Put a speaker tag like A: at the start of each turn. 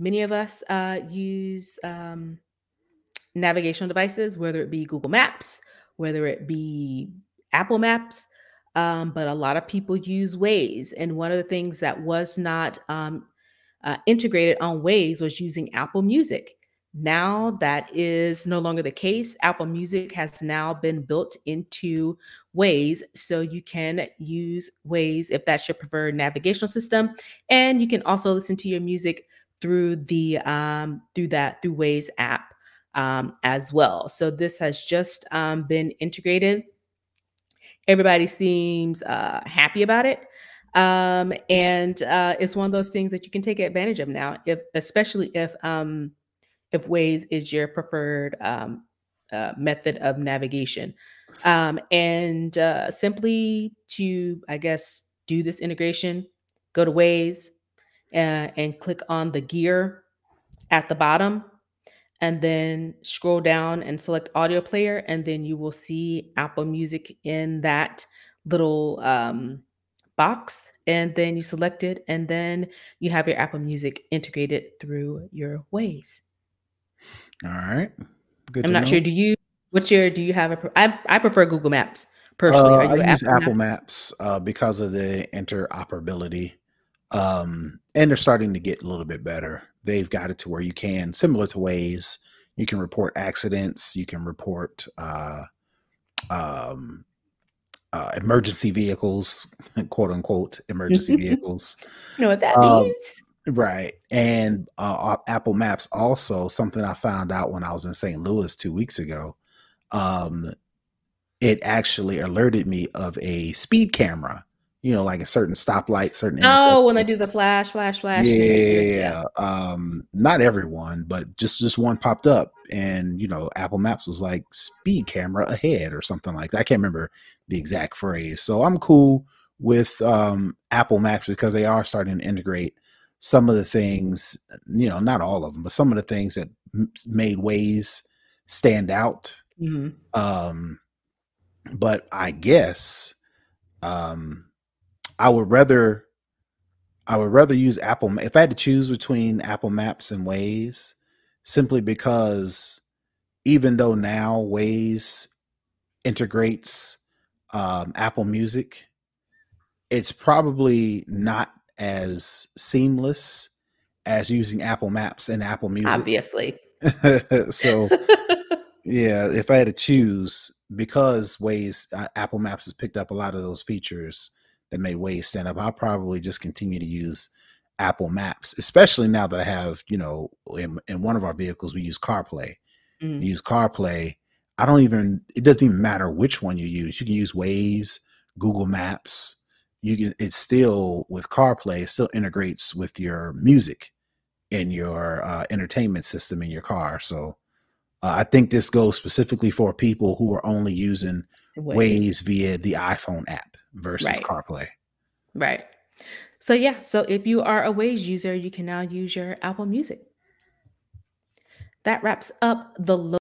A: Many of us use navigational devices, whether it be Google Maps, whether it be Apple Maps, but a lot of people use Waze. And one of the things that was not integrated on Waze was using Apple Music. Now that is no longer the case. Apple Music has now been built into Waze, so you can use Waze if that's your preferred navigational system, and you can also listen to your music through the through Waze app as well. So this has just been integrated. Everybody seems happy about it. And it's one of those things that you can take advantage of now, if especially if Waze is your preferred method of navigation. And simply to, I guess, do this integration, go to Waze and click on the gear at the bottom, and then scroll down and select audio player, and then you will see Apple Music in that little box, and then you select it, and then you have your Apple Music integrated through your Waze.
B: All right. Good
A: I'm
B: to
A: not sure.
B: know.
A: Do you have I prefer Google Maps personally. Are
B: I
A: you an
B: use
A: Apple
B: Apple
A: Map?
B: Maps because of the interoperability. And they're starting to get a little bit better. They've got it to where you can, similar to Waze, you can report accidents, you can report um, emergency vehicles, quote unquote, emergency
A: You
B: vehicles.
A: know what that
B: Um,
A: means?
B: right. And Apple Maps also, something I found out when I was in St. Louis 2 weeks ago. Um, it actually alerted me of a speed camera, like a certain stoplight, certain
A: Oh, when they
B: intersections.
A: do the flash, flash, flash, and they get you. Yeah.
B: Yeah. Not everyone, but just one popped up, and Apple Maps was like speed camera ahead or something like that. I can't remember the exact phrase. So I'm cool with Apple Maps because they are starting to integrate some of the things, not all of them, but some of the things that made Waze stand out.
A: Mhm.
B: Um, but I guess um, I would rather use Apple if I had to choose between Apple Maps and Waze, simply because even though now Waze integrates Apple Music, it's probably not as seamless as using Apple Maps and Apple Music.
A: Obviously.
B: So yeah, if I had to choose, because Waze, Apple Maps has picked up a lot of those features that made Waze stand up, I'll probably just continue to use Apple Maps, especially now that I have, in one of our vehicles, we use CarPlay.
A: Mhm.
B: You use CarPlay. It doesn't even matter which one you use. You can use Waze, Google Maps. It's still with CarPlay, it still integrates with your music and your entertainment system in your car. So, I think this goes specifically for people who are only using
A: Ways.
B: Waze via the iPhone app versus
A: Right.
B: CarPlay.
A: Right. So yeah, so if you are a Waze user, you can now use your Apple Music. That wraps up the